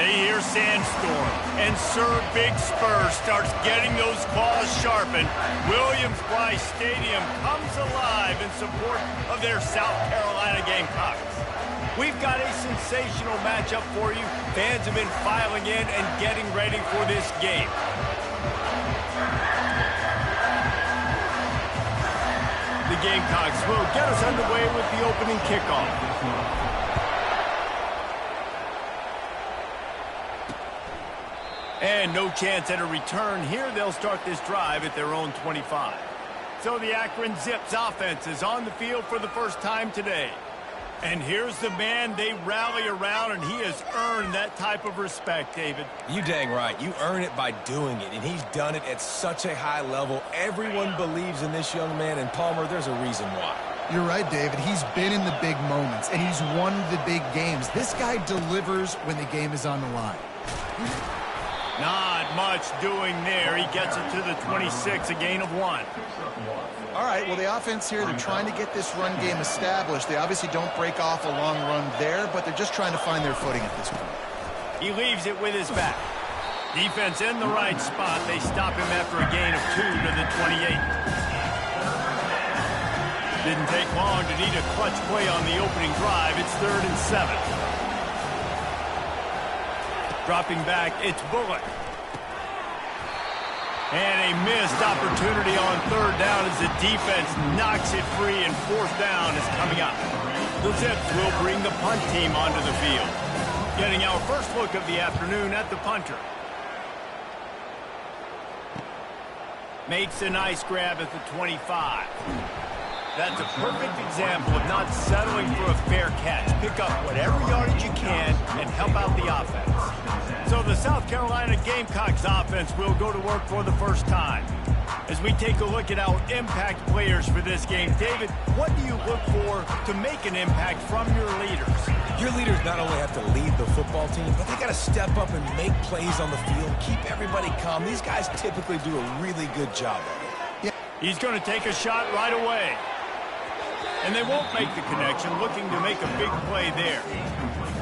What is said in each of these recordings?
they hear Sandstorm, and Sir Big Spur starts getting those claws sharpened. Williams-Brice Stadium comes alive in support of their South Carolina Gamecocks. We've got a sensational matchup for you. Fans have been filing in and getting ready for this game. The Gamecocks will get us underway with the opening kickoff. And no chance at a return here. They'll start this drive at their own 25. So the Akron Zips offense is on the field for the first time today. And here's the man they rally around, and he has earned that type of respect, David. You dang right. You earn it by doing it, and he's done it at such a high level. Everyone believes in this young man, and Palmer, there's a reason why. You're right, David. He's been in the big moments, and he's won the big games. This guy delivers when the game is on the line. Not much doing there. He gets it to the 26, a gain of 1. All right, well, the offense here, they're trying to get this run game established. They obviously don't break off a long run there, but they're just trying to find their footing at this point. He leaves it with his back. Defense in the right spot. They stop him after a gain of 2 to the 28. Didn't take long to need a clutch play on the opening drive. It's 3rd and 7. Dropping back, it's Bullock. And a missed opportunity on 3rd down as the defense knocks it free, and 4th down is coming up. The Zips will bring the punt team onto the field. Getting our first look of the afternoon at the punter. Makes a nice grab at the 25. That's a perfect example of not settling for a fair catch. Pick up whatever yardage you can and help out the offense. So the South Carolina Gamecocks offense will go to work for the first time. As we take a look at our impact players for this game, David, what do you look for to make an impact from your leaders? Your leaders not only have to lead the football team, but they got to step up and make plays on the field, keep everybody calm. These guys typically do a really good job of it. Yeah. He's going to take a shot right away. And they won't make the connection, looking to make a big play there.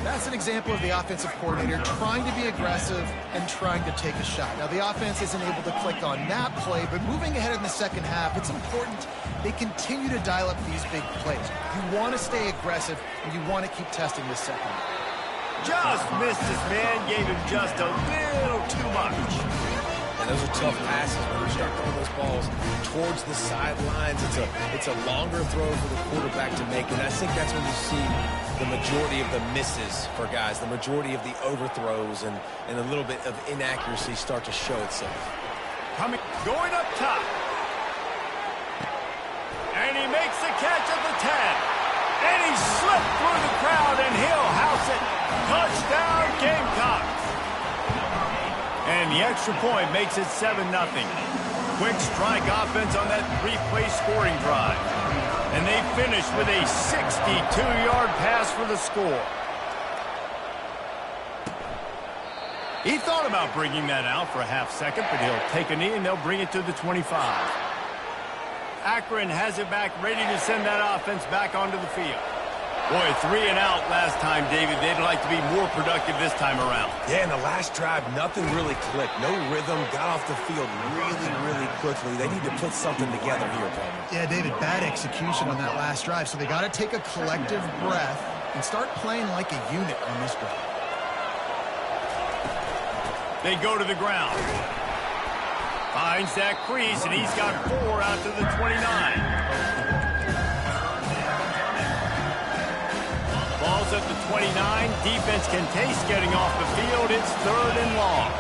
That's an example of the offensive coordinator trying to be aggressive and trying to take a shot. Now, the offense isn't able to click on that play, but moving ahead in the second half, it's important they continue to dial up these big plays. You want to stay aggressive, and you want to keep testing this second. Just missed his man, gave him just a little too much. And those are tough passes when you start throwing those balls towards the sidelines. It's a longer throw for the quarterback to make, and I think that's when you see the majority of the misses for guys, the majority of the overthrows and a little bit of inaccuracy start to show itself. Going up top. And he makes the catch at the 10. And he slipped through the crowd, and he'll house it. Touchdown, Gamecocks. And the extra point makes it 7-0. Quick strike offense on that 3-play scoring drive. And they finish with a 62-yard pass for the score. He thought about bringing that out for a half second, but he'll take a knee and they'll bring it to the 25. Akron has it back, ready to send that offense back onto the field. Boy, 3 and out last time, David. They'd like to be more productive this time around. Yeah, in the last drive, nothing really clicked. No rhythm, got off the field really, really quickly. They need to put something together here, Palmer. Yeah, David, bad execution on that last drive. So they got to take a collective breath and start playing like a unit on this drive. They go to the ground. Finds that crease, and he's got 4 out to the 29. Ball's at the 29. Defense can taste getting off the field. It's 3rd and long.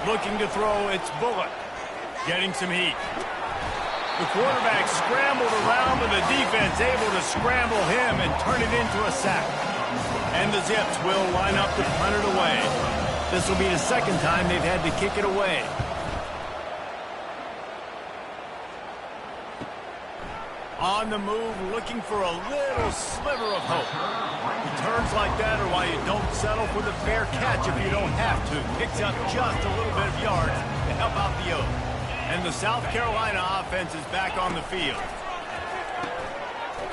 Looking to throw, it's Bullock. Getting some heat. The quarterback scrambled around, but the defense able to scramble him and turn it into a sack. And the Zips will line up to punt it away. This will be the second time they've had to kick it away. On the move, looking for a little sliver of hope. Returns like that are why you don't settle for the fair catch if you don't have to. Picks up just a little bit of yards to help out the Oak. And the South Carolina offense is back on the field.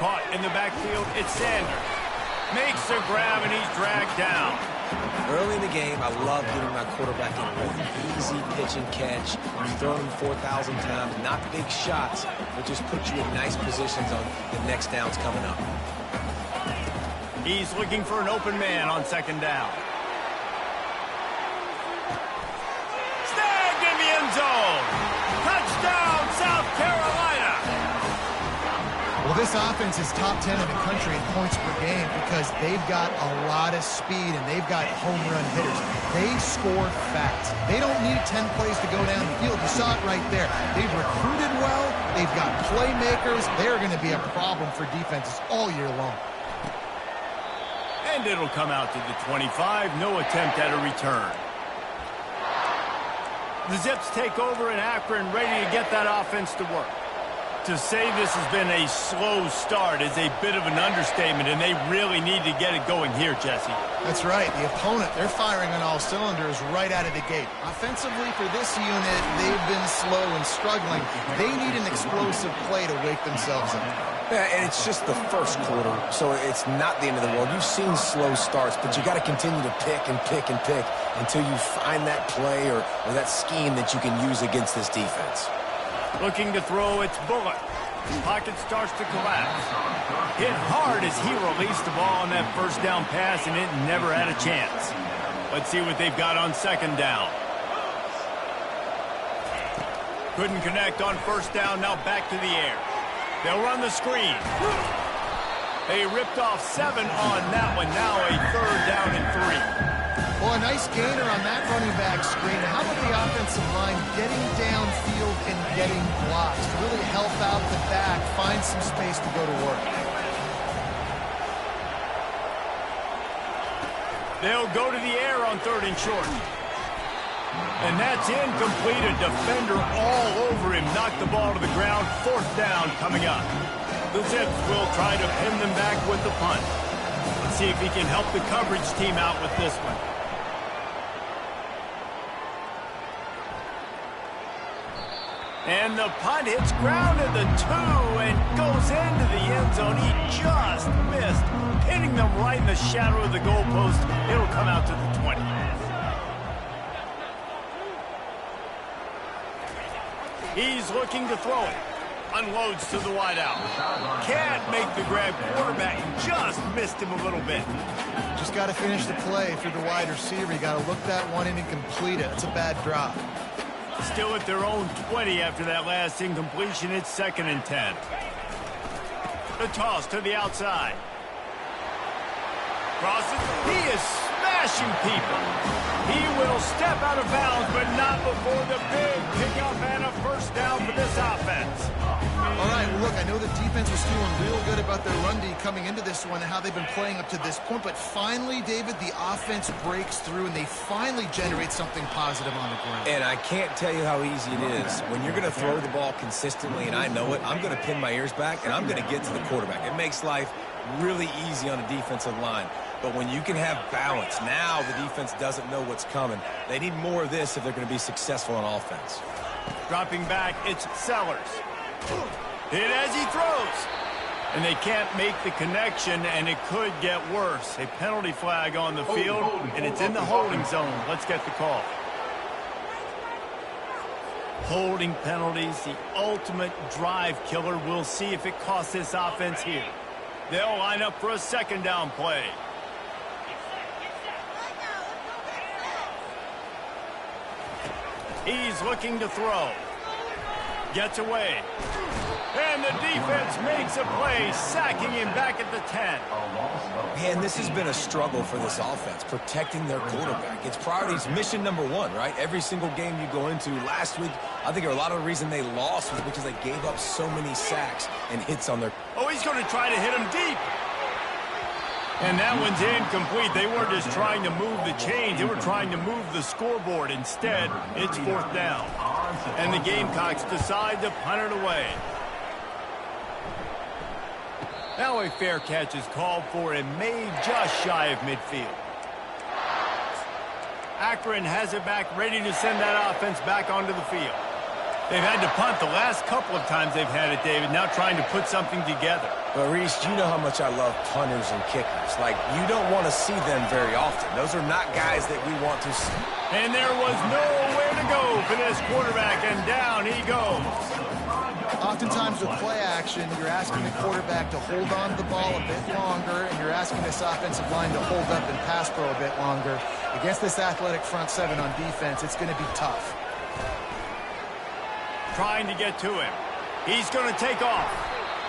Caught in the backfield, it's Sanders. Makes a grab and he's dragged down. Early in the game, I love getting my quarterback in an easy pitch and catch. You've thrown him 4,000 times, not big shots, but just put you in nice positions on the next downs coming up. He's looking for an open man on second down. Snagged in the end zone. Touchdown, South Carolina. Well, this offense is top 10 in the country in points per game because they've got a lot of speed and they've got home run hitters. They score fast. They don't need 10 plays to go down the field. You saw it right there. They've recruited well. They've got playmakers. They're going to be a problem for defenses all year long. And it'll come out to the 25. No attempt at a return. The Zips take over in Akron, ready to get that offense to work. To say this has been a slow start is a bit of an understatement, and they really need to get it going here, Jesse. That's right. The opponent, they're firing on all cylinders right out of the gate. Offensively, for this unit, they've been slow and struggling. They need an explosive play to wake themselves up. Yeah, and it's just the first quarter, so it's not the end of the world. You've seen slow starts, but you got to continue to pick and pick and pick until you find that play or that scheme that you can use against this defense. Looking to throw, it's Bullock. Pocket starts to collapse. Hit hard as he released the ball on that first down pass, and it never had a chance. Let's see what they've got on second down. Couldn't connect on first down, now back to the air. They'll run the screen. They ripped off 7 on that one, now a third down and 3. Well, a nice gainer on that running back screen. How about the offensive line getting downfield and getting blocks to really help out the back, find some space to go to work? They'll go to the air on third and short. And that's incomplete. A defender all over him. Knocked the ball to the ground. Fourth down coming up. The Zips will try to pin them back with the punt. Let's see if he can help the coverage team out with this one. And the punt hits ground at the 2 and goes into the end zone. He just missed, hitting them right in the shadow of the goalpost. It'll come out to the 20. He's looking to throw it. Unloads to the wideout. Can't make the grab. Quarterback just missed him a little bit. Just got to finish the play through the wide receiver. You got to look that one in and complete it. It's a bad drop. Still at their own 20 after that last incompletion. It's second and 10. The toss to the outside. Crosses. He is smashing people. He will step out of bounds, but not before the big pickup and a first down for this offense. All right, well, look, I know the defense was feeling real good about their run D coming into this one and how they've been playing up to this point, but finally, David, the offense breaks through and they finally generate something positive on the ground. And I can't tell you how easy it is. When you're going to throw the ball consistently, and I know it, I'm going to pin my ears back, and I'm going to get to the quarterback. It makes life really easy on a defensive line. But when you can have balance, now the defense doesn't know what's coming. They need more of this if they're going to be successful on offense. Dropping back, it's Sellers. Hit as he throws. And they can't make the connection, and it could get worse. A penalty flag on the field, and it's in the holding zone. Let's get the call. Holding penalties, the ultimate drive killer. We'll see if it costs this offense here. They'll line up for a second down play. He's looking to throw. Gets away. And the defense makes a play, sacking him back at the 10. Man, this has been a struggle for this offense, protecting their quarterback. It's priorities, mission number 1, right? Every single game you go into. Last week, I think a lot of the reason they lost was because they gave up so many sacks and hits on their... Oh, he's going to try to hit him deep. And that one's incomplete. They weren't just trying to move the chains. They were trying to move the scoreboard. Instead, it's fourth down. And the Gamecocks decide to punt it away. Now a fair catch is called for and made just shy of midfield. Akron has it back, ready to send that offense back onto the field. They've had to punt the last couple of times they've had it, David, now trying to put something together. But, Reese, you know how much I love punters and kickers. Like, you don't want to see them very often. Those are not guys that we want to see. And there was nowhere to go for this quarterback, and down he goes. Oftentimes with play action, you're asking the quarterback to hold on to the ball a bit longer, and you're asking this offensive line to hold up and pass pro a bit longer. Against this athletic front seven on defense, it's going to be tough. Trying to get to him. He's going to take off.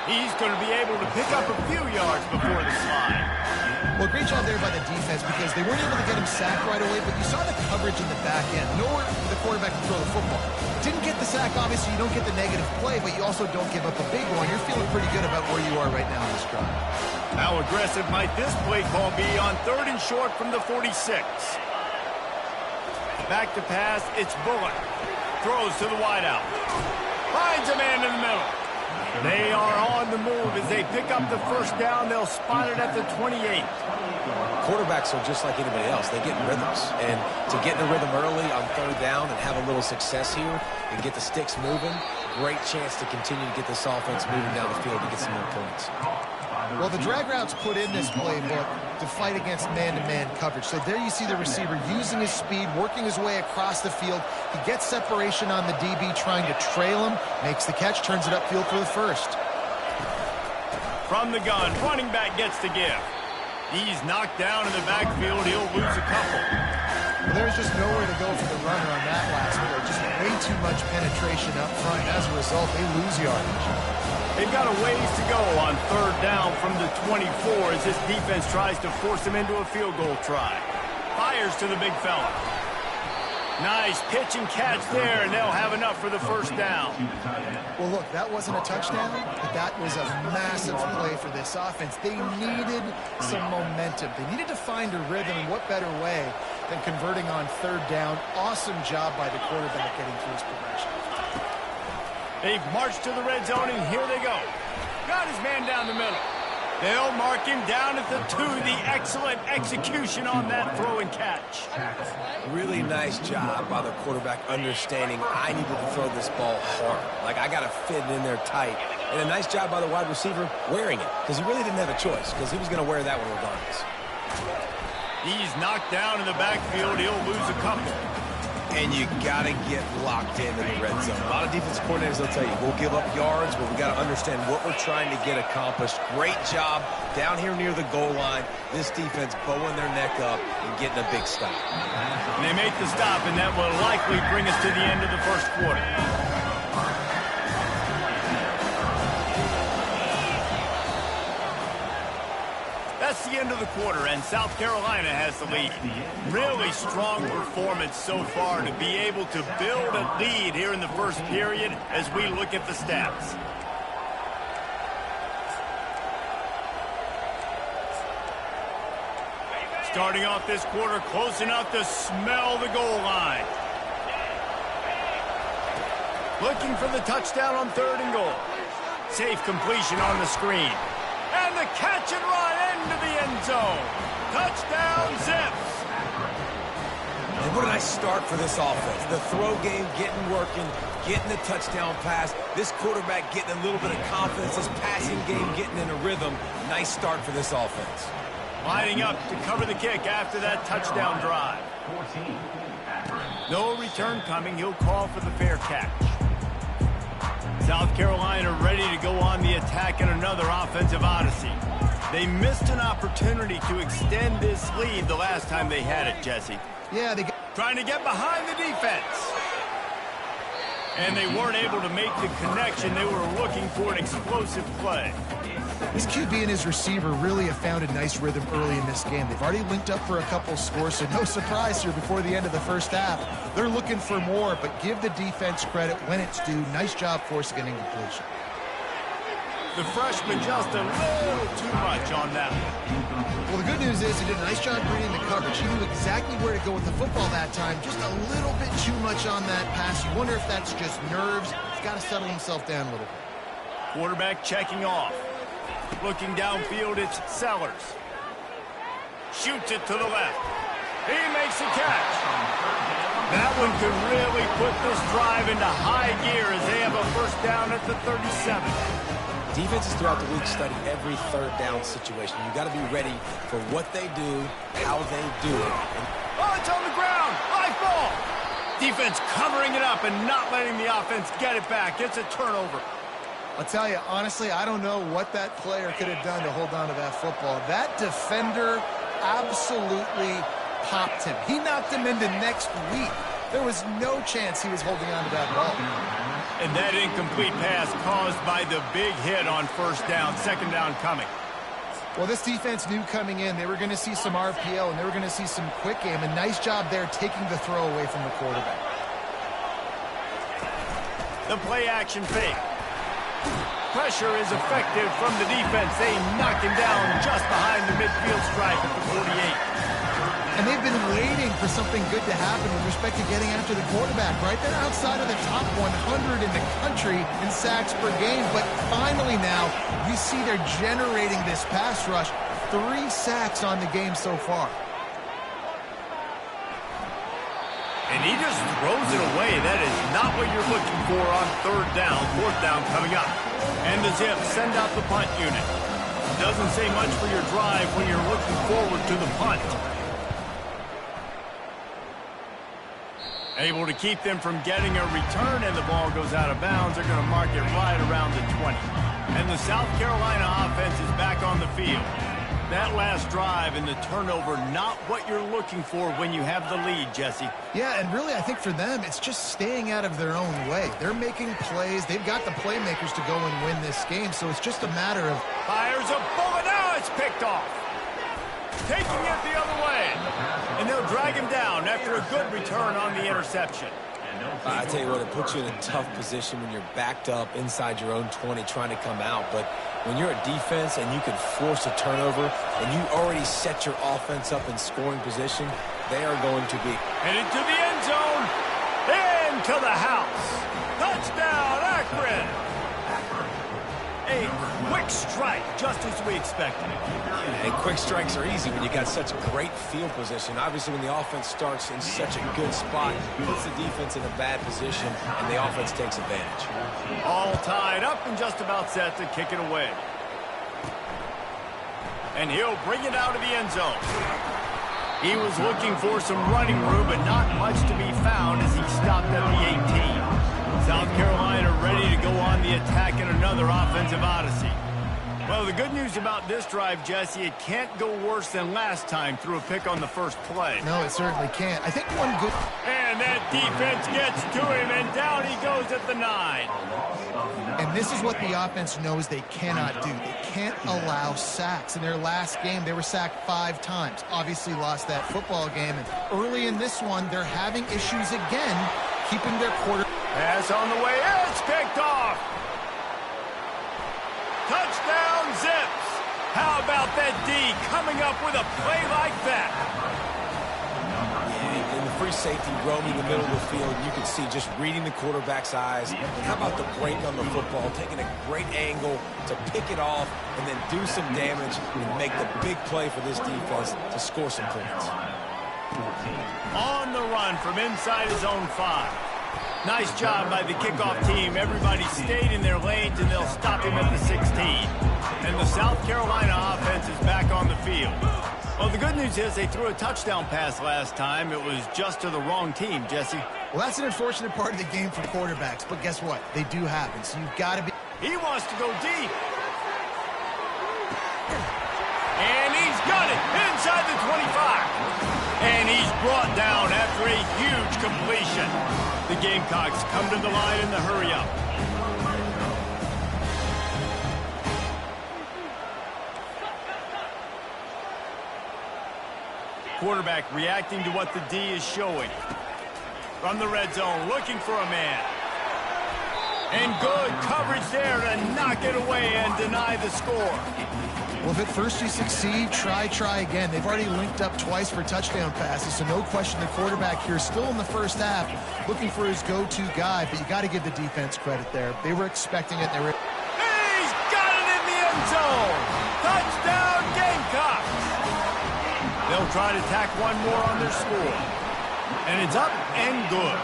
He's going to be able to pick up a few yards before the slide. Well, great job there by the defense because they weren't able to get him sacked right away, but you saw the coverage in the back end. Nowhere for the quarterback to throw the football. Didn't get the sack, obviously. You don't get the negative play, but you also don't give up a big one. You're feeling pretty good about where you are right now in this drive. How aggressive might this play call be on 3rd and short from the 46? Back to pass, it's Bullock. Throws to the wideout. Finds a man in the middle. They are on the move as they pick up the first down. They'll spot it at the 28. Quarterbacks are just like anybody else. They get in rhythms. And to get in the rhythm early on 3rd down and have a little success here and get the sticks moving, great chance to continue to get this offense moving down the field to get some more points. Well, the drag routes put in this playbook to fight against man-to-man coverage. So there you see the receiver using his speed, working his way across the field. He gets separation on the DB, trying to trail him, makes the catch, turns it upfield for the first. From the gun, running back gets to give. He's knocked down in the backfield. He'll lose a couple. Well, there's just nowhere to go for the runner on that last play. Just way too much penetration up front. As a result, they lose yardage. They've got a ways to go on 3rd down from the 24 as this defense tries to force him into a field goal try. Fires to the big fella. Nice pitch and catch there, and they'll have enough for the first down. Well, look, that wasn't a touchdown, but that was a massive play for this offense. They needed some momentum. They needed to find a rhythm, and what better way than converting on 3rd down. Awesome job by the quarterback getting through his progression. They've marched to the red zone, and here they go. Got his man down the middle. They'll mark him down at the 2. The excellent execution on that throw and catch. Really nice job by the quarterback understanding I needed to throw this ball hard. Like, I got to fit it in there tight. And a nice job by the wide receiver wearing it because he really didn't have a choice because he was going to wear that one regardless. He's knocked down in the backfield. He'll lose a couple. And you got to get locked in the red zone. A lot of defensive coordinators will tell you, we'll give up yards, but we got to understand what we're trying to get accomplished. Great job down here near the goal line. This defense bowing their neck up and getting a big stop. And they make the stop, and that will likely bring us to the end of the first quarter. That's the end of the quarter, and South Carolina has the lead. Really strong performance so far to be able to build a lead here in the first period as we look at the stats. Starting off this quarter close enough to smell the goal line. Looking for the touchdown on 3rd and goal. Safe completion on the screen. And the catch and run into the end zone. Touchdown, Zips. And what a nice start for this offense. The throw game getting working, getting the touchdown pass. This quarterback getting a little bit of confidence. This passing game getting in a rhythm. Nice start for this offense. Lining up to cover the kick after that touchdown drive. No return coming. He'll call for the fair catch. South Carolina ready to go on the attack in another offensive odyssey. They missed an opportunity to extend this lead the last time they had it, Jesse. Yeah, trying to get behind the defense. And they weren't able to make the connection. They were looking for an explosive play. This QB and his receiver really have found a nice rhythm early in this game. They've already linked up for a couple scores, so no surprise here before the end of the first half. They're looking for more, but give the defense credit when it's due. Nice job forcing an incompletion. The freshman just a little too much on that one. Well, the good news is he did a nice job reading the coverage. He knew exactly where to go with the football that time. Just a little bit too much on that pass. You wonder if that's just nerves. He's got to settle himself down a little bit. Quarterback checking off. Looking downfield, it's Sellers. Shoots it to the left. He makes the catch. That one could really put this drive into high gear as they have a first down at the 37. Defenses throughout the week study every third down situation. You got to be ready for what they do, how they do it. Oh, it's on the ground. High ball. Defense covering it up and not letting the offense get it back. It's a turnover. I'll tell you, honestly, I don't know what that player could have done to hold on to that football. That defender absolutely popped him. He knocked him into next week. There was no chance he was holding on to that ball. And that incomplete pass caused by the big hit on first down, second down coming. Well, this defense knew coming in they were going to see some RPO and they were going to see some quick game. A nice job there taking the throw away from the quarterback. The play action fake. Pressure is effective from the defense. They knock him down just behind the midfield stripe at the 48. And they've been waiting for something good to happen with respect to getting after the quarterback, right? They're outside of the top 100 in the country in sacks per game. But finally now, you see they're generating this pass rush. 3 sacks on the game so far. And he just throws it away. That is not what you're looking for on third down. Fourth down coming up. And the Zips send out the punt unit. Doesn't say much for your drive when you're looking forward to the punt. Able to keep them from getting a return, and the ball goes out of bounds. They're going to mark it right around the 20. And the South Carolina offense is back on the field. That last drive and the turnover, not what you're looking for when you have the lead, Jesse. Yeah, and really I think for them, it's just staying out of their own way. They're making plays. They've got the playmakers to go and win this game, so it's just a matter of... Fires a bullet. Now it's picked off. Taking it the other way. And they'll drag him down after a good return on the interception. I tell you what, it puts you in a tough position when you're backed up inside your own 20 trying to come out. But when you're a defense and you can force a turnover and you already set your offense up in scoring position, they are going to be headed to the end zone. Into the house. Touchdown, Akron. A quick strike, just as we expected. And quick strikes are easy when you got such great field position. Obviously, when the offense starts in such a good spot, it puts the defense in a bad position, and the offense takes advantage. All tied up and just about set to kick it away. And he'll bring it out of the end zone. He was looking for some running room, but not much to be found as he stopped at the 18. South Carolina ready to go on the attack in another offensive odyssey. Well, the good news about this drive, Jesse, it can't go worse than last time through a pick on the first play. No, it certainly can't. I think one good... And that defense gets to him, and down he goes at the 9. And this is what the offense knows they cannot do. They can't allow sacks. In their last game, they were sacked 5 times. Obviously lost that football game. And early in this one, they're having issues again keeping their quarter... Pass on the way. It's picked off. Touchdown, Zips. How about that D coming up with a play like that? Yeah, in the free safety roaming the middle of the field, you can see just reading the quarterback's eyes. How about the break on the football, taking a great angle to pick it off and then do some damage and make the big play for this defense to score some points. On the run from inside his own 5. Nice job by the kickoff team. Everybody stayed in their lanes, and they'll stop him at the 16. And the South Carolina offense is back on the field. Well, the good news is they threw a touchdown pass last time. It was just to the wrong team, Jesse. Well, that's an unfortunate part of the game for quarterbacks, but guess what? They do happen, so you've got to be... He wants to go deep. And he's got it inside the 25. And he's brought down after a huge completion. The Gamecocks come to the line in the hurry-up. Quarterback reacting to what the D is showing. From the red zone, looking for a man. And good coverage there to knock it away and deny the score. Well, if at first you succeed, try again. They've already linked up twice for touchdown passes, so no question the quarterback here still in the first half looking for his go-to guy, but you got to give the defense credit there. They were expecting it. He's got it in the end zone. Touchdown, Gamecocks. They'll try to tack one more on their score. And it's up and good.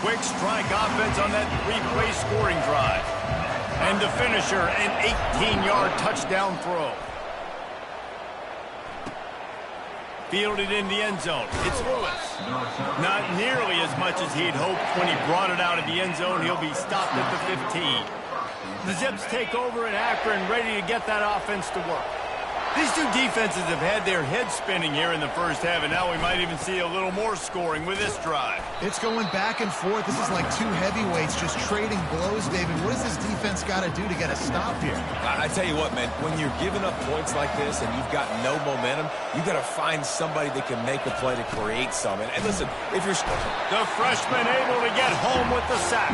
Quick strike offense on that three-play scoring drive. And the finisher, an 18-yard touchdown throw. Fielded in the end zone. It's Lewis. Not nearly as much as he'd hoped when he brought it out of the end zone. He'll be stopped at the 15. The Zips take over in Akron, ready to get that offense to work. These two defenses have had their heads spinning here in the first half, and now we might even see a little more scoring with this drive. It's going back and forth. This is like two heavyweights just trading blows, David. What does this defense got to do to get a stop here? I tell you what, man, when you're giving up points like this and you've got no momentum, you've got to find somebody that can make a play to create some. And listen, if you're... The freshman able to get home with the sack.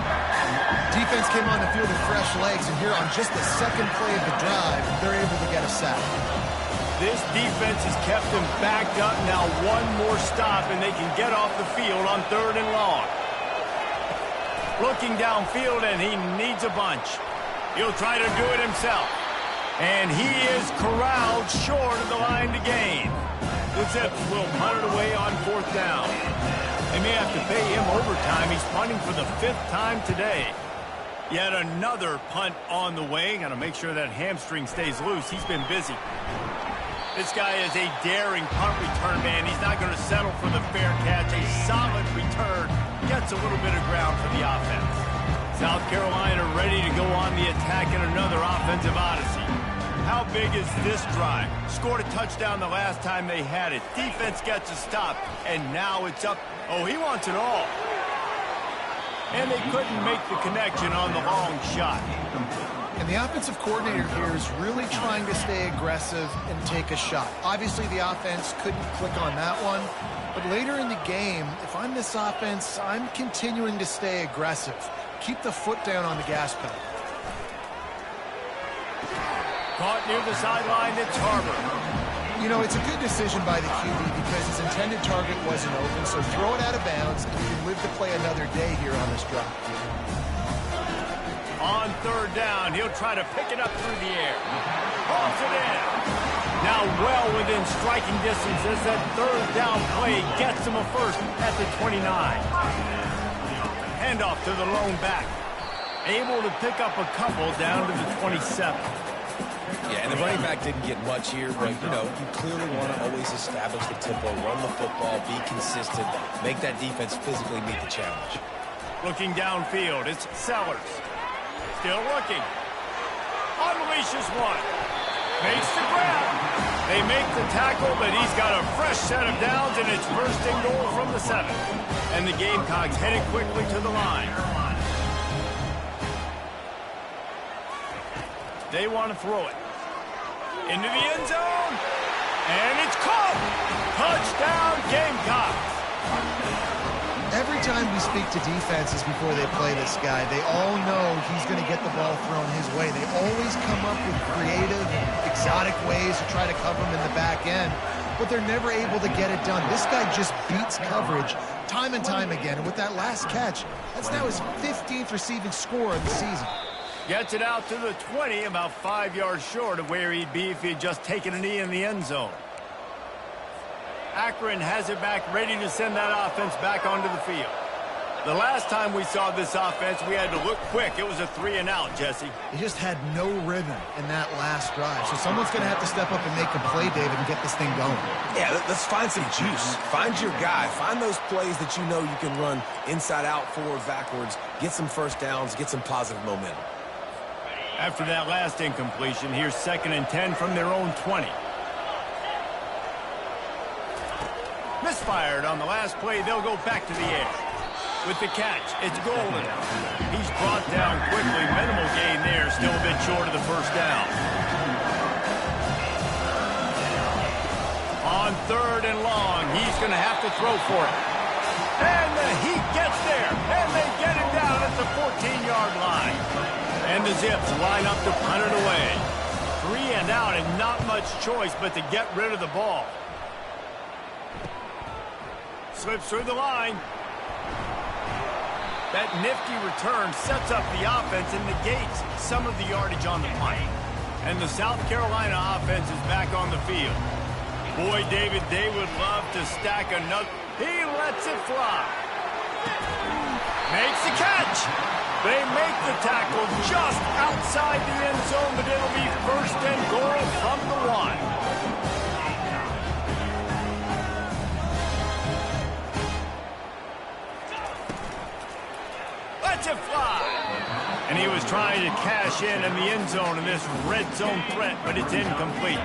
Defense came on the field with fresh legs, and here on just the second play of the drive, they're able to get a sack. This defense has kept them backed up. Now one more stop, and they can get off the field on 3rd and long. Looking downfield, and he needs a bunch. He'll try to do it himself. And he is corralled short of the line to gain. The Zips will punt it away on 4th down. They may have to pay him overtime. He's punting for the 5th time today. Yet another punt on the way. Got to make sure that hamstring stays loose. He's been busy. This guy is a daring punt return man. He's not going to settle for the fair catch. A solid return. Gets a little bit of ground for the offense. South Carolina ready to go on the attack in another offensive odyssey. How big is this drive? Scored a touchdown the last time they had it. Defense gets a stop, and now it's up. Oh, he wants it all. And they couldn't make the connection on the long shot. And the offensive coordinator here is really trying to stay aggressive and take a shot. Obviously, the offense couldn't click on that one. But later in the game, if I'm this offense, I'm continuing to stay aggressive. Keep the foot down on the gas pedal. Caught near the sideline, it's Harbor. You know, it's a good decision by the QB because his intended target wasn't open, so throw it out of bounds, and you can live to play another day here on this drive. On 3rd down, he'll try to pick it up through the air. Pulls it in. Now well within striking distance as that 3rd down play gets him a first at the 29. Handoff to the lone back. Able to pick up a couple down to the 27. Yeah, and the running back didn't get much here, but, you know, you clearly want to always establish the tempo, run the football, be consistent, make that defense physically meet the challenge. Looking downfield, it's Sellers. Still looking. Unleashes one. Makes the grab. They make the tackle, but he's got a fresh set of downs, and it's 1st and goal from the 7. And the Gamecocks headed quickly to the line. They want to throw it. Into the end zone. And it's caught. Touchdown, Gamecocks. Every time we speak to defenses before they play this guy, they all know he's going to get the ball thrown his way. They always come up with creative, exotic ways to try to cover him in the back end, but they're never able to get it done. This guy just beats coverage time and time again, and with that last catch, that's now his 15th receiving score of the season. Gets it out to the 20, about 5 yards short of where he'd be if he'd just taken a knee in the end zone. Akron has it back, ready to send that offense back onto the field. The last time we saw this offense, we had to look quick. It was a 3-and-out, Jesse. He just had no rhythm in that last drive. So someone's going to have to step up and make a play, David, and get this thing going. Yeah, let's find some juice. Find your guy. Find those plays that you know you can run inside out, forward, backwards. Get some first downs. Get some positive momentum. After that last incompletion, here's 2nd and 10 from their own 20. Misfired on the last play. They'll go back to the air. With the catch, it's Golden. He's brought down quickly. Minimal gain there. Still a bit short of the 1st down. On 3rd and long, he's going to have to throw for it. And he gets there. And they get him down at the 14-yard line. And the Zips line up to punt it away. 3-and-out and not much choice but to get rid of the ball. Slips through the line. That nifty return sets up the offense and negates some of the yardage on the punt. And the South Carolina offense is back on the field. Boy, David, they would love to stack another. He lets it fly. Makes the catch. They make the tackle just outside the end zone, but it'll be first and goal from the 1. Lets it fly. And he was trying to cash in the end zone in this red zone threat, but it's incomplete.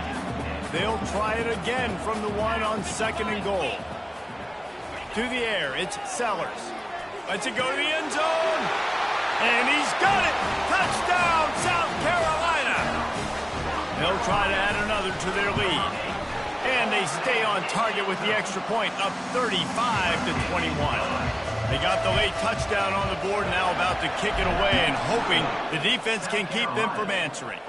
They'll try it again from the 1 on 2nd and goal. To the air, it's Sellers. Lets it go to the end zone. And he's got it. Touchdown, South Carolina. They'll try to add another to their lead. And they stay on target with the extra point, up 35-21. They got the late touchdown on the board, now about to kick it away and hoping the defense can keep them from answering.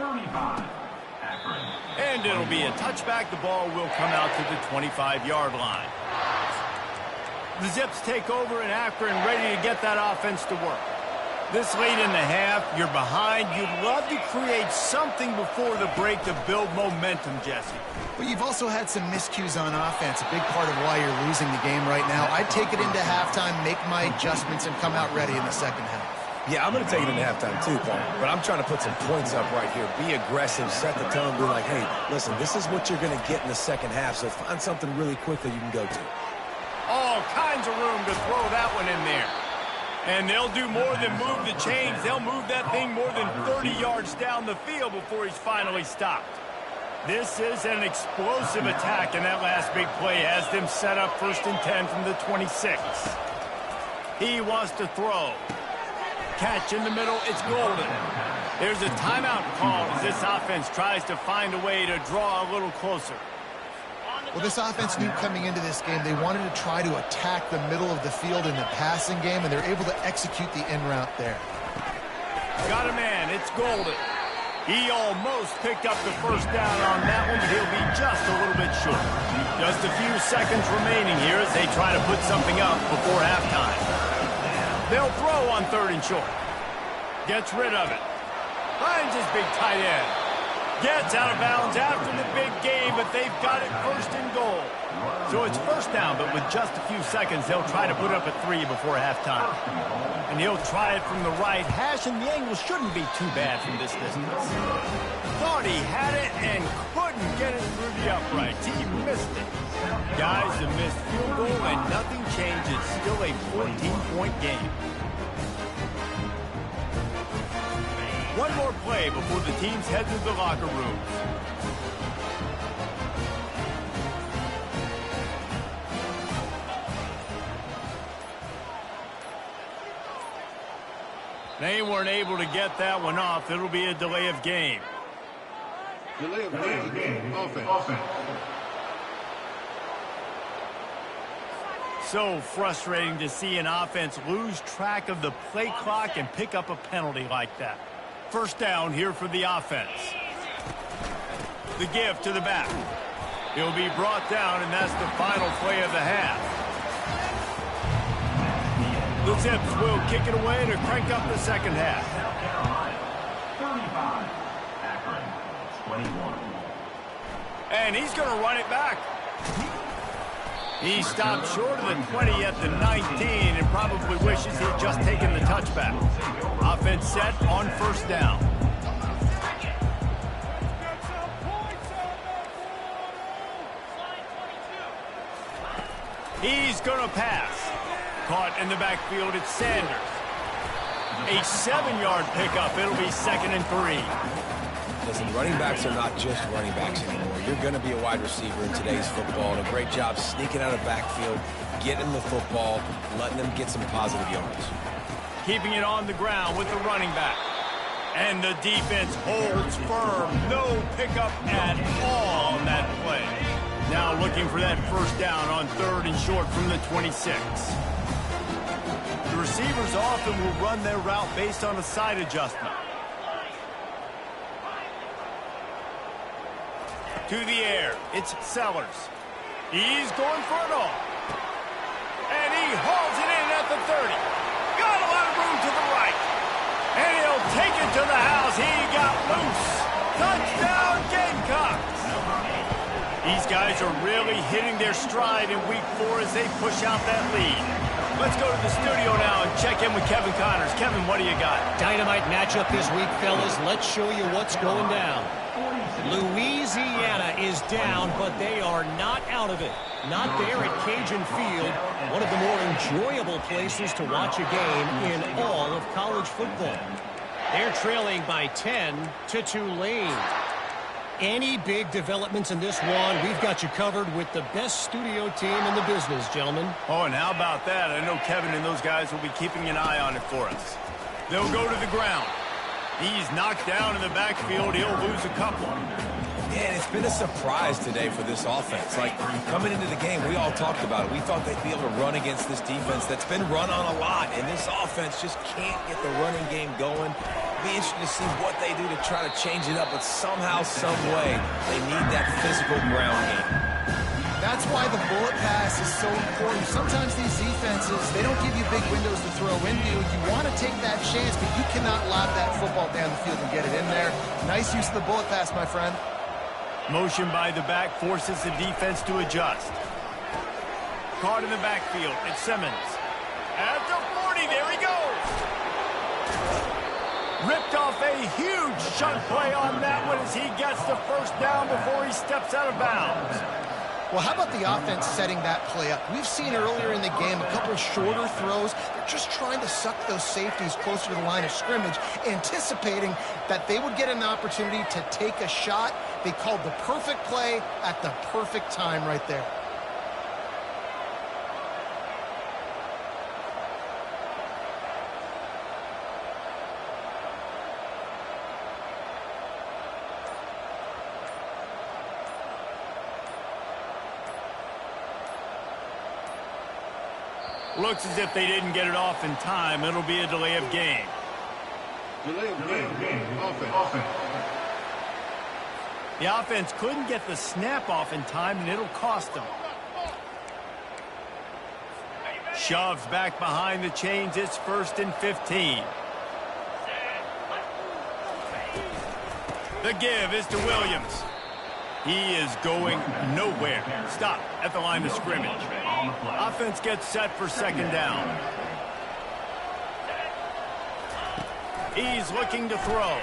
And it'll be a touchback. The ball will come out to the 25-yard line. The Zips take over in Akron, ready to get that offense to work. This late in the half, you're behind. You'd love to create something before the break to build momentum, Jesse. But you've also had some miscues on offense, a big part of why you're losing the game right now. I'd take it into halftime, make my adjustments, and come out ready in the second half. Yeah, I'm going to take it into halftime too, Paul. But I'm trying to put some points up right here. Be aggressive, set the tone, be like, hey, listen, this is what you're going to get in the second half, so find something really quick that you can go to. All kinds of room to throw that one in there. And they'll do more than move the chains. They'll move that thing more than 30 yards down the field before he's finally stopped. This is an explosive attack, and that last big play has them set up 1st and 10 from the 26. He wants to throw. Catch in the middle, it's golden. There's a timeout call as this offense tries to find a way to draw a little closer. Well, this offense knew coming into this game they wanted to try to attack the middle of the field in the passing game, and they're able to execute the in route there. Got a man, it's golden. He almost picked up the first down on that one, but he'll be just a little bit short. Just a few seconds remaining here as they try to put something up before halftime. They'll throw on 3rd and short. Gets rid of it. Finds his big tight end. Gets out of bounds after the big game, but they've got it 1st and goal. So it's first down, but with just a few seconds, they'll try to put up a 3 before halftime. And he'll try it from the right hash, and the angle shouldn't be too bad from this distance. Thought he had it and couldn't get it through the uprights. He missed it. Guys, a missed field goal, and nothing changes. Still a 14-point game. One more play before the teams head to the locker rooms. They weren't able to get that one off. It'll be a delay of game. Delay of game. Offense. So frustrating to see an offense lose track of the play clock and pick up a penalty like that. First down here for the offense. The give to the back. He'll be brought down, and that's the final play of the half. The Zips will kick it away to crank up the second half. 35, Akron, 21. And he's going to run it back. He stopped short of the 20 at the 19 and probably wishes he'd just taken the touchback. Offense set on first down. He's going to pass. Caught in the backfield, it's Sanders. A 7-yard pickup. It'll be 2nd and 3. Listen, running backs are not just running backs anymore. You're going to be a wide receiver in today's football, and a great job sneaking out of backfield, getting the football, letting them get some positive yards. Keeping it on the ground with the running back. And the defense holds firm. No pickup at all on that play. Now looking for that first down on 3rd and short from the 26. The receivers often will run their route based on a side adjustment. To the air, it's Sellers. He's going for it all. And he hauls it in at the 30. Got a lot of room to the right. And he'll take it to the house. He got loose. Touchdown, Gamecocks. These guys are really hitting their stride in week 4 as they push out that lead. Let's go to the studio now and check in with Kevin Connors. Kevin, what do you got? Dynamite matchup this week, fellas. Let's show you what's going down. Louisiana is down, but they are not out of it. Not there at Cajun Field, one of the more enjoyable places to watch a game in all of college football. They're trailing by 10 to Tulane. Any big developments in this one, we've got you covered with the best studio team in the business, gentlemen. Oh, and how about that? I know Kevin and those guys will be keeping an eye on it for us. They'll go to the ground. He's knocked down in the backfield. He'll lose a couple. Yeah, and it's been a surprise today for this offense. Like, coming into the game, we all talked about it. We thought they'd be able to run against this defense that's been run on a lot, and this offense just can't get the running game going. It'll be interesting to see what they do to try to change it up, but somehow, some way, they need that physical ground game. That's why the bullet pass is so important. Sometimes these defenses, they don't give you big windows to throw into. You want to take that chance, but you cannot lob that football down the field and get it in there. Nice use of the bullet pass, my friend. Motion by the back forces the defense to adjust. Caught in the backfield. It's Simmons. At the 40, there he goes. Ripped off a huge shunt play on that one as he gets the first down before he steps out of bounds. Well, how about the offense setting that play up? We've seen earlier in the game a couple of shorter throws. They're just trying to suck those safeties closer to the line of scrimmage, anticipating that they would get an opportunity to take a shot. They called the perfect play at the perfect time right there. Looks as if they didn't get it off in time. It'll be a delay of game. Delay of game. Offense. The offense couldn't get the snap off in time, and it'll cost them. Shoves back behind the chains. It's 1st and 15. The give is to Williams. He is going nowhere. Stop at the line of scrimmage. Offense gets set for 2nd down. He's looking to throw.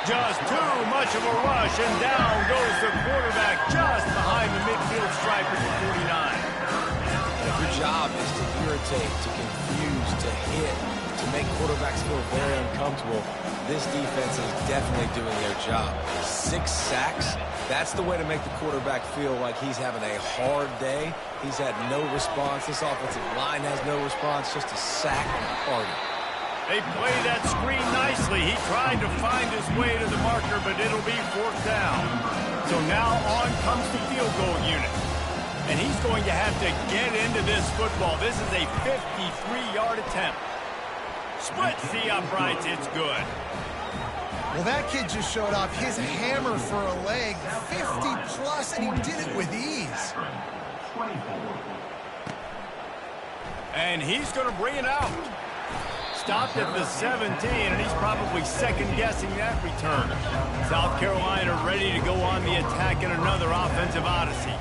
Just too much of a rush, and down goes the quarterback just behind the midfield stripe at the 49. Your job is to irritate, to confuse, to hit, to make quarterbacks feel very uncomfortable. This defense is definitely doing their job. 6 sacks, that's the way to make the quarterback feel like he's having a hard day. He's had no response. This offensive line has no response, just a sack party. They play that screen nicely. He tried to find his way to the marker, but it'll be 4th down. So now on comes the field goal unit. And he's going to have to get into this football. This is a 53-yard attempt. Splits the uprights. It's good. Well, that kid just showed off his hammer for a leg, 50-plus, and he did it with ease. And he's going to bring it out. Stopped at the 17, and he's probably second-guessing that return. South Carolina ready to go on the attack in another offensive odyssey.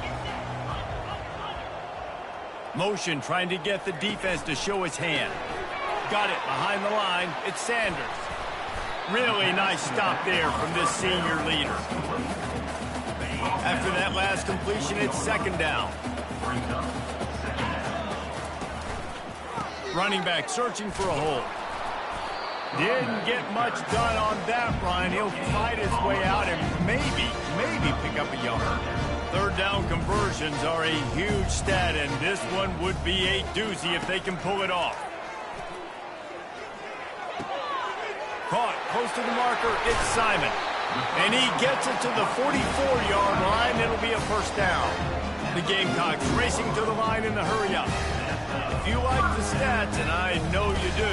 Motion trying to get the defense to show his hand. Got it behind the line. It's Sanders. Really nice stop there from this senior leader. After that last completion, it's 2nd down. Running back searching for a hole. Didn't get much done on that run. He'll fight his way out and maybe pick up a yard. 3rd down conversions are a huge stat, and this one would be a doozy if they can pull it off. Caught close to the marker, it's Simon. And he gets it to the 44-yard line. It'll be a 1st down. The Gamecocks racing to the line in the hurry-up. If you like the stats, and I know you do,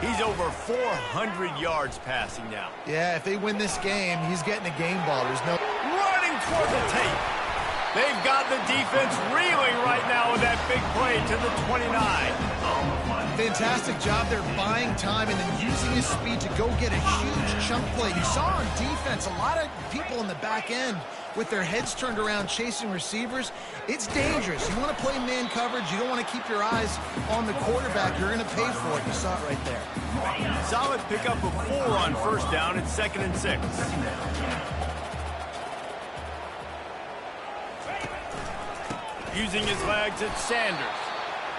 he's over 400 yards passing now. Yeah, if they win this game, he's getting a game ball. There's no... Running toward the tape. They've got the defense reeling right now with that big play to the 29. Fantastic job there buying time and then using his speed to go get a huge chunk play. You saw on defense a lot of people in the back end with their heads turned around chasing receivers. It's dangerous. You want to play man coverage. You don't want to keep your eyes on the quarterback. You're going to pay for it. You saw it right there. Solid pickup of 4 on first down. It's 2nd and 6. Using his legs, it's Sanders.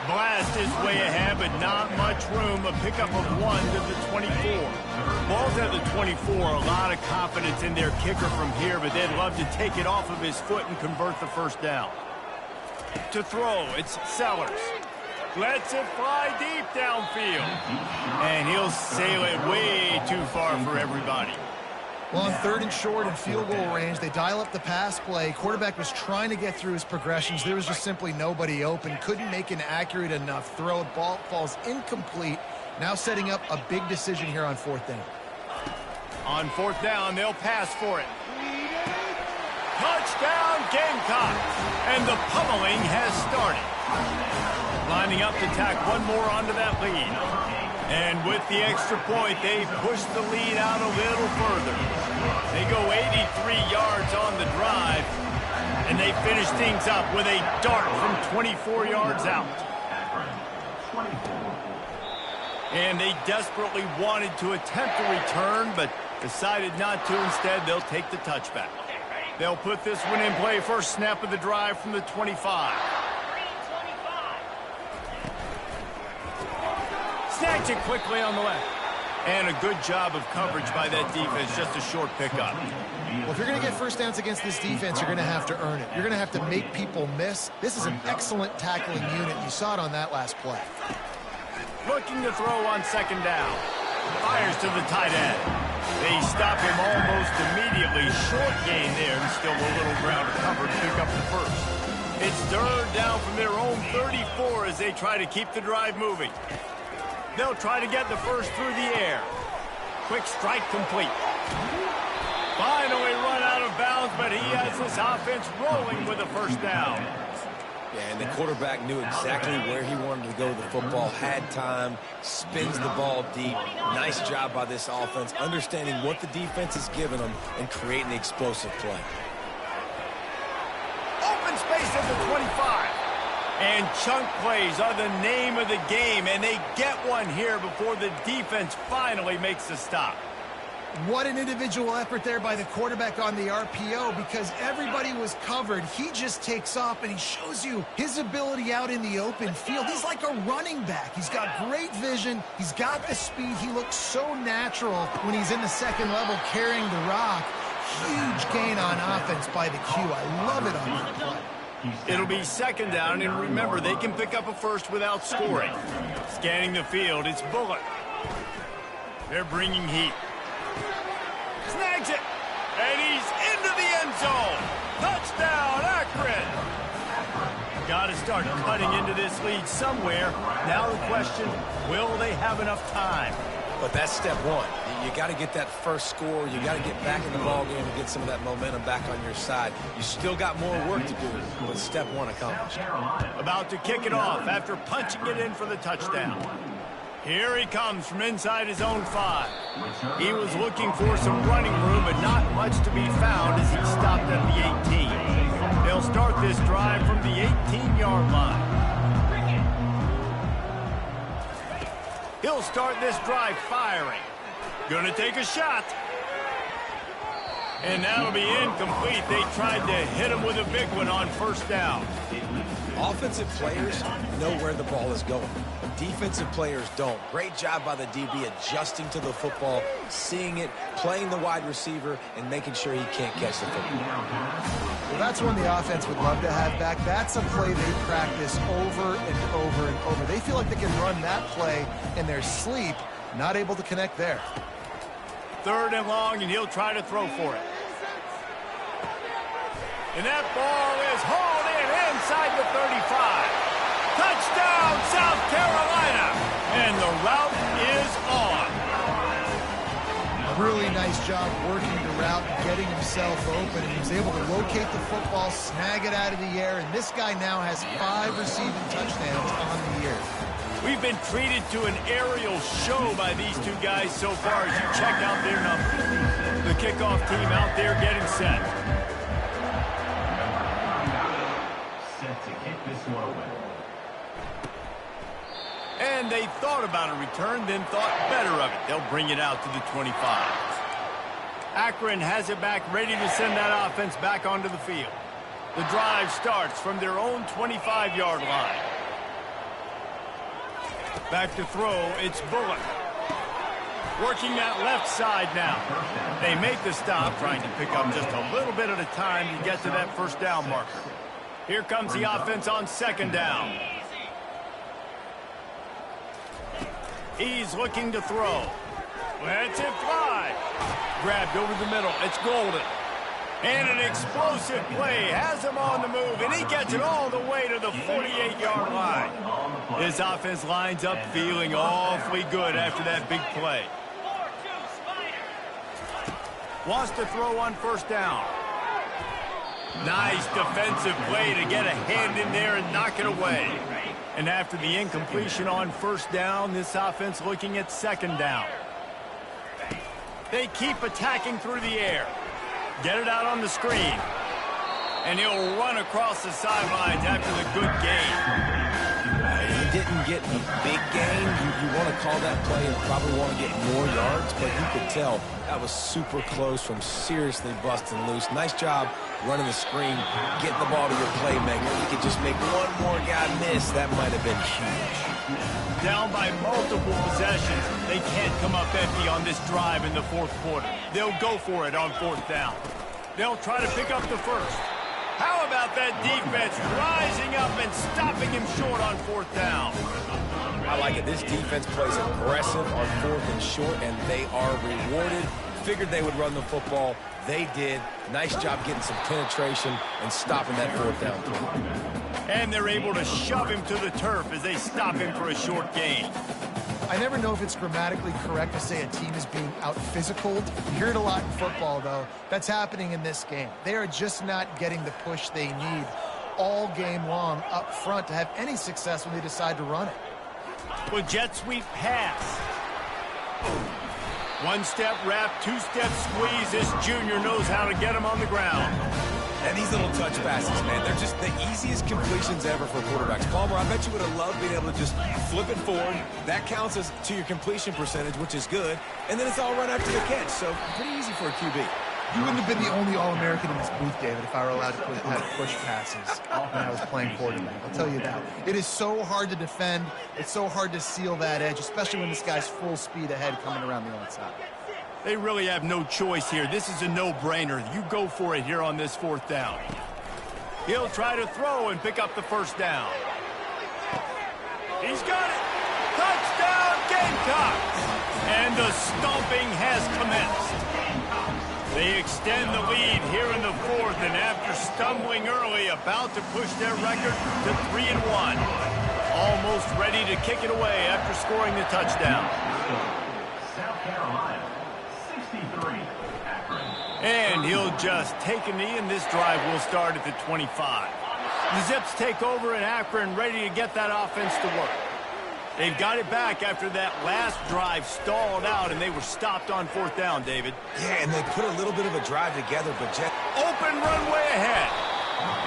Blast his way ahead, but not much room. A pickup of 1 to the 24. Ball's at the 24. A lot of confidence in their kicker from here, but they'd love to take it off of his foot and convert the first down. To throw, it's Sellers. Lets it fly deep downfield. And he'll sail it way too far for everybody. Well, on 3rd and short and field goal range, they dial up the pass play. Quarterback was trying to get through his progressions. There was just simply nobody open. Couldn't make an accurate enough throw. Ball falls incomplete. Now setting up a big decision here on 4th down. On 4th down, they'll pass for it. Touchdown, Gamecocks! And the pummeling has started. Lining up to tack one more onto that lead. And with the extra point, they push the lead out a little further. They go 83 yards on the drive, and they finish things up with a dart from 24 yards out. And they desperately wanted to attempt a return, but decided not to. Instead, they'll take the touchback. They'll put this one in play. First snap of the drive from the 25. Snatch it quickly on the left. And a good job of coverage by that defense. Just a short pickup. Well, if you're going to get first downs against this defense, you're going to have to earn it. You're going to have to make people miss. This is an excellent tackling unit. You saw it on that last play. Looking to throw on 2nd down. Fires to the tight end. They stop him almost immediately. Short gain there, and still a little ground to cover to pick up the first. It's 3rd down from their own 34 as they try to keep the drive moving. They'll try to get the first through the air. Quick strike complete. Finally run out of bounds, but he has this offense rolling with a first down. Yeah, and the quarterback knew exactly where he wanted to go with the football, had time, spins the ball deep. Nice job by this offense, understanding what the defense is giving them and creating the explosive play. Open space at the 25. And chunk plays are the name of the game, and they get one here before the defense finally makes the stop. What an individual effort there by the quarterback on the RPO, because everybody was covered. He just takes off, and he shows you his ability out in the open field. He's like a running back. He's got great vision. He's got the speed. He looks so natural when he's in the 2nd level carrying the rock. Huge gain on offense by the Q. I love it on that play. It'll be 2nd down, and remember, they can pick up a first without scoring. Scanning the field, it's Bullock. They're bringing heat. Snags it, and he's into the end zone. Touchdown, Akron. Got to start cutting into this lead somewhere. Now the question, will they have enough time? But that's step one. You got to get that first score. You got to get back in the ball game and get some of that momentum back on your side. You still got more work to do, but step one accomplished. About to kick it off after punching it in for the touchdown. Here he comes from inside his own 5. He was looking for some running room, but not much to be found as he stopped at the 18. They'll start this drive from the 18-yard line. He'll start this drive firing. Gonna take a shot. And that'll be incomplete. They tried to hit him with a big one on first down. Offensive players know where the ball is going. Defensive players don't. Great job by the DB adjusting to the football, seeing it, playing the wide receiver, and making sure he can't catch the football. Well, that's one the offense would love to have back. That's a play they practice over and over and over. They feel like they can run that play in their sleep, not able to connect there. 3rd and long, and he'll try to throw for it. And that ball is hauled in inside the 35. Touchdown, South Carolina! And the route is on. A really nice job working the route and getting himself open. And he was able to locate the football, snag it out of the air, and this guy now has 5 receiving touchdowns on the year. We've been treated to an aerial show by these two guys so far as you check out their numbers. The kickoff team out there getting set. Set to kick this one away. And they thought about a return, then thought better of it. They'll bring it out to the 25. Akron has it back, ready to send that offense back onto the field. The drive starts from their own 25-yard line. Back to throw, it's Bullock. Working that left side now. They make the stop, trying to pick up just a little bit at a time to get to that first down marker. Here comes the offense on second down. He's looking to throw. Lets it fly. Grabbed over the middle. It's Golden. And an explosive play. Has him on the move, and he gets it all the way to the 48-yard line. This offense lines up feeling awfully good after that big play. Wants to throw on first down. Nice defensive play to get a hand in there and knock it away. And after the incompletion on first down, this offense looking at second down. They keep attacking through the air. Get it out on the screen. And he'll run across the sidelines after the good gain. He didn't get a big gain. You want to call that play and probably want to get more yards, but you could tell that was super close from seriously busting loose. Nice job running the screen, getting the ball to your playmaker. You could just make one more guy miss. That might have been huge. Down by multiple possessions. They can't come up empty on this drive in the fourth quarter. They'll go for it on fourth down. They'll try to pick up the first. How about that defense rising up and stopping him short on fourth down? I like it. This defense plays aggressive on fourth and short, and they are rewarded. Figured they would run the football. They did. Nice job getting some penetration and stopping that fourth down throw. And they're able to shove him to the turf as they stop him for a short gain. I never know if it's grammatically correct to say a team is being out-physicaled. You hear it a lot in football, though. That's happening in this game. They are just not getting the push they need all game long up front to have any success when they decide to run it. Well, jet sweep pass. One-step wrap, two-step squeeze. This junior knows how to get him on the ground. And these little touch passes, man, they're just the easiest completions ever for quarterbacks. Palmer, I bet you would have loved being able to just flip it forward. That counts as to your completion percentage, which is good. And then it's all run after the catch, so pretty easy for a QB. You wouldn't have been the only All-American in this booth, David, if I were allowed to have push passes when I was playing quarterback. I'll tell you that. It is so hard to defend. It's so hard to seal that edge, especially when this guy's full speed ahead coming around the outside. They really have no choice here. This is a no-brainer. You go for it here on this fourth down. He'll try to throw and pick up the first down. He's got it. Touchdown, Gamecocks! And the stomping has commenced. They extend the lead here in the fourth, and after stumbling early, about to push their record to 3-1. Almost ready to kick it away after scoring the touchdown. South Carolina, 63. Akron. And he'll just take a knee, and this drive will start at the 25. The Zips take over, and Akron ready to get that offense to work. They've got it back after that last drive stalled out, and they were stopped on fourth down, David. Yeah, and they put a little bit of a drive together, but Open runway ahead.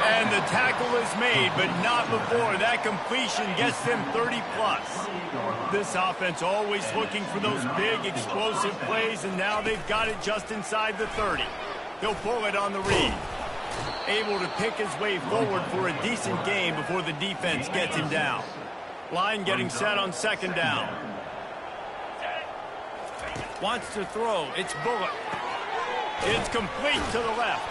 And the tackle is made, but not before. That completion gets them 30-plus. This offense always looking for those big, explosive plays, and now they've got it just inside the 30. He'll pull it on the read. Able to pick his way forward for a decent gain before the defense gets him down. Line getting set on second down. Wants to throw. It's Bullock. It's complete to the left.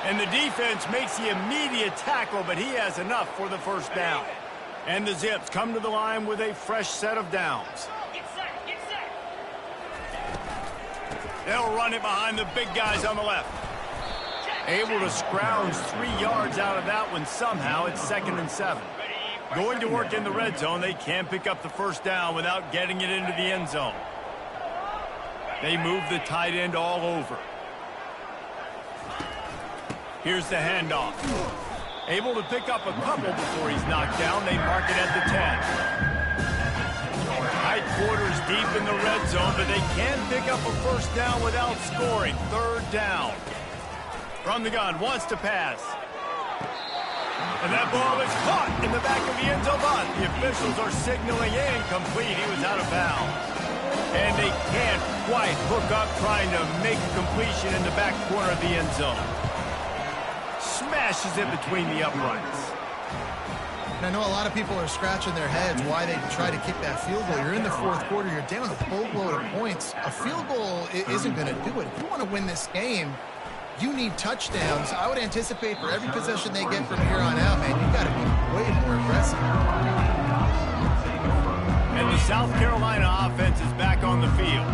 And the defense makes the immediate tackle, but he has enough for the first down. And the Zips come to the line with a fresh set of downs. They'll run it behind the big guys on the left. Able to scrounge 3 yards out of that one somehow. It's 2nd and 7. Going to work in the red zone. They can't pick up the first down without getting it into the end zone. They move the tight end all over. Here's the handoff. Able to pick up a couple before he's knocked down. They mark it at the 10. quarters deep in the red zone, but they can pick up a first down without scoring. Third down. From the gun, wants to pass. And that ball is caught in the back of the end zone. But the officials are signaling incomplete. He was out of bounds. And they can't quite hook up trying to make a completion in the back corner of the end zone. Smashes it between the uprights. And I know a lot of people are scratching their heads why they try to kick that field goal. You're in the fourth quarter. You're down a boatload of points. A field goal isn't going to do it. If you want to win this game, you need touchdowns. I would anticipate for every possession they get from here on out, man, you got to be way more aggressive. And the South Carolina offense is back on the field.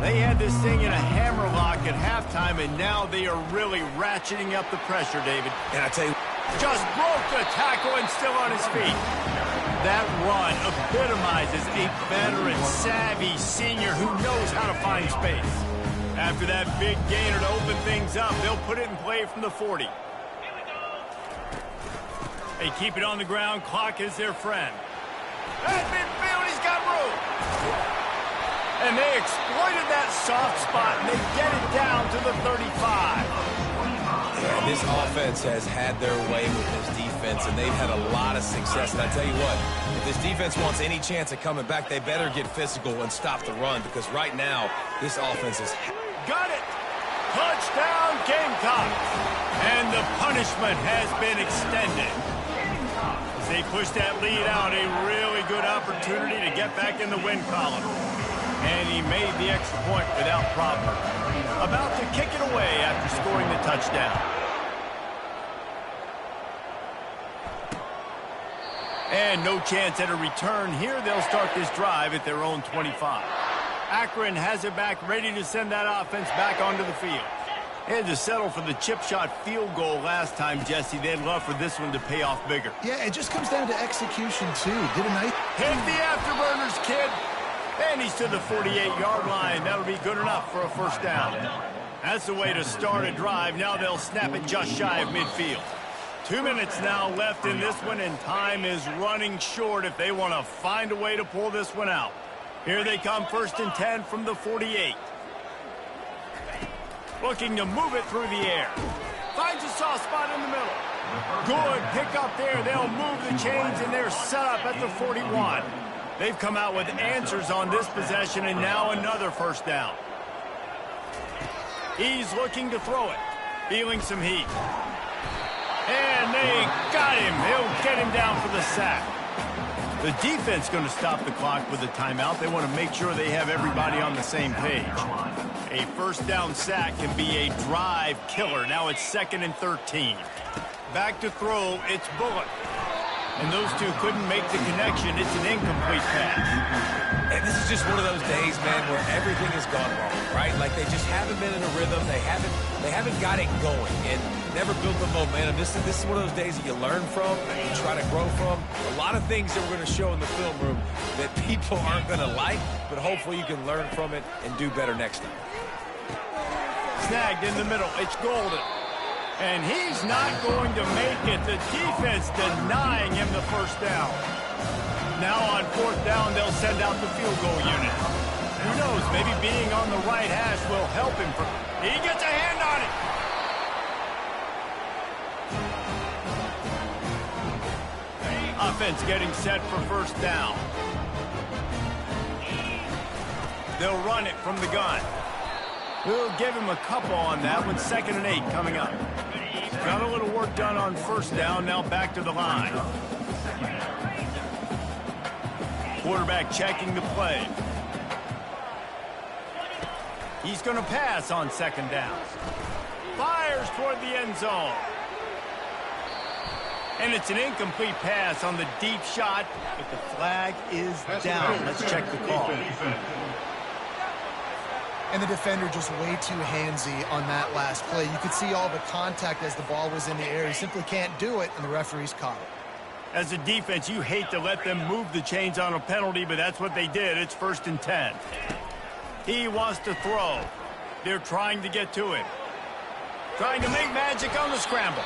They had this thing in a hammerlock at halftime, and now they are really ratcheting up the pressure, David. And I tell you, just broke the tackle and still on his feet. That run epitomizes a veteran, savvy senior who knows how to find space. After that big gainer to open things up, they'll put it in play from the 40. They keep it on the ground. Clock is their friend. At midfield, he's got room. And they exploited that soft spot, and they get it down to the 35. Yeah, this offense has had their way with this defense, and they've had a lot of success. And I tell you what, if this defense wants any chance of coming back, they better get physical and stop the run, because right now, this offense is... Got it! Touchdown, Gamecocks! And the punishment has been extended. As they push that lead out, a really good opportunity to get back in the win column. And he made the extra point without problem. About to kick it away after scoring the touchdown. And no chance at a return here. They'll start this drive at their own 25. Akron has it back, ready to send that offense back onto the field. They had to settle for the chip shot field goal last time, Jesse. They'd love for this one to pay off bigger. Yeah, it just comes down to execution, too. Did a nice... Hit the afterburners, kid. And he's to the 48-yard line. That'll be good enough for a first down. That's the way to start a drive. Now they'll snap it just shy of midfield. 2 minutes now left in this one, and time is running short if they want to find a way to pull this one out. Here they come, 1st and 10 from the 48. Looking to move it through the air. Finds a soft spot in the middle. Good pick up there. They'll move the chains, and they're set up at the 41. They've come out with answers on this possession, and now another first down. He's looking to throw it. Feeling some heat. And they got him. They'll get him down for the sack. The defense going to stop the clock with a timeout. They want to make sure they have everybody on the same page. A first down sack can be a drive killer. Now it's 2nd and 13. Back to throw, it's Bullock. And those two couldn't make the connection. It's an incomplete pass. And this is just one of those days, man, where everything has gone wrong, right? Like they just haven't been in a rhythm. They haven't got it going and never built the momentum. This is one of those days that you learn from, you try to grow from. A lot of things that we're going to show in the film room that people aren't going to like, but hopefully you can learn from it and do better next time. Snagged in the middle. It's Golden. And he's not going to make it. The defense denying him the first down. Now on 4th down, they'll send out the field goal unit. Who knows, maybe being on the right hash will help him. He gets a hand on it. Offense getting set for first down. They'll run it from the gun. We'll give him a couple on that one. 2nd and 8 coming up. Got a little work done on first down. Now back to the line. Quarterback checking the play. He's going to pass on 2nd down. Fires toward the end zone. And it's an incomplete pass on the deep shot, but the flag is down. Let's check the call. And the defender just way too handsy on that last play. You could see all the contact as the ball was in the air. He simply can't do it, and the referee's caught it. As a defense, you hate to let them move the chains on a penalty, but that's what they did. It's 1st and 10. He wants to throw. They're trying to get to him. Trying to make magic on the scramble.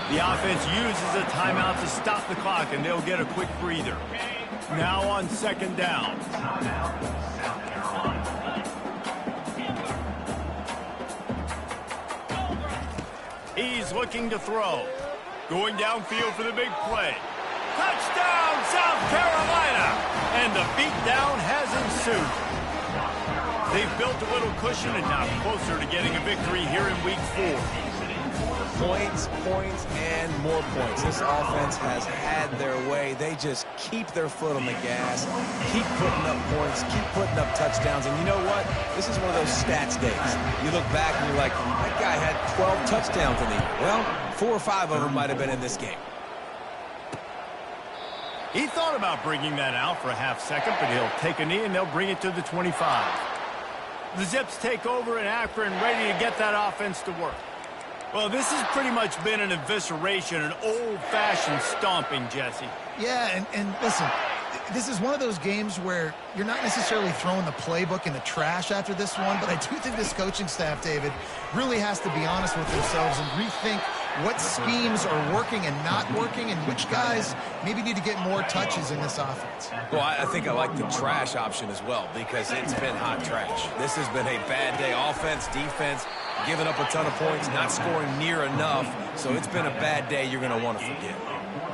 The offense uses a timeout to stop the clock, and they'll get a quick breather. Now on second down. South Carolina. He's looking to throw. Going downfield for the big play. Touchdown, South Carolina! And the beatdown has ensued. They've built a little cushion and now closer to getting a victory here in week 4. Points, and more points. This offense has had their way. They just keep their foot on the gas, keep putting up points, keep putting up touchdowns. And you know what? This is one of those stats days. You look back and you're like, that guy had 12 touchdowns in the year. Well, 4 or 5 of them might have been in this game. He thought about bringing that out for a half second, but he'll take a knee and they'll bring it to the 25. The Zips take over in Akron, ready to get that offense to work. Well, this has pretty much been an evisceration, an old-fashioned stomping, Jesse. Yeah, and listen, this is one of those games where you're not necessarily throwing the playbook in the trash after this one, but I do think this coaching staff, David, really has to be honest with themselves and rethink what schemes are working and not working and which guys maybe need to get more touches in this offense. Well, I think I like the trash option as well because it's been hot trash. This has been a bad day. Offense, defense, giving up a ton of points, not scoring near enough. So it's been a bad day you're going to want to forget.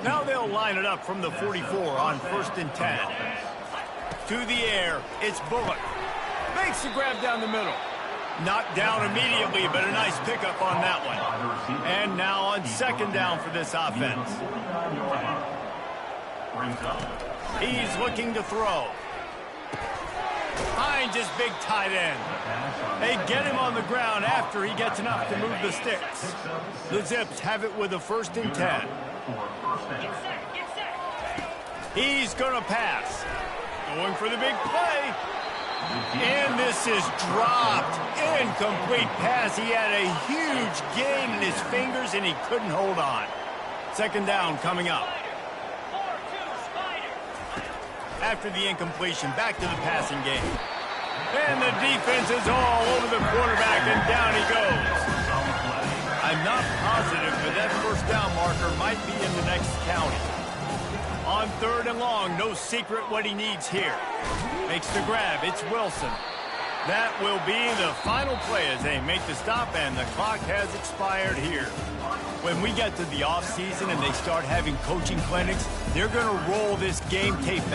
Now they'll line it up from the 44 on 1st and 10. To the air, it's Bullock. Makes the grab down the middle. Knocked down immediately, but a nice pickup on that one. And now on second down for this offense. He's looking to throw. Finds his big tight end. They get him on the ground after he gets enough to move the sticks. The Zips have it with a 1st and 10. He's going to pass. Going for the big play. And this is dropped. Incomplete pass. He had a huge gain in his fingers, and he couldn't hold on. Second down coming up. After the incompletion, back to the passing game. And the defense is all over the quarterback, and down he goes. I'm not positive, but that first down marker might be in the next county. On 3rd and long, no secret what he needs here. Makes the grab. It's Wilson. That will be the final play as they make the stop, and the clock has expired here. When we get to the offseason and they start having coaching clinics, they're going to roll this game tape back.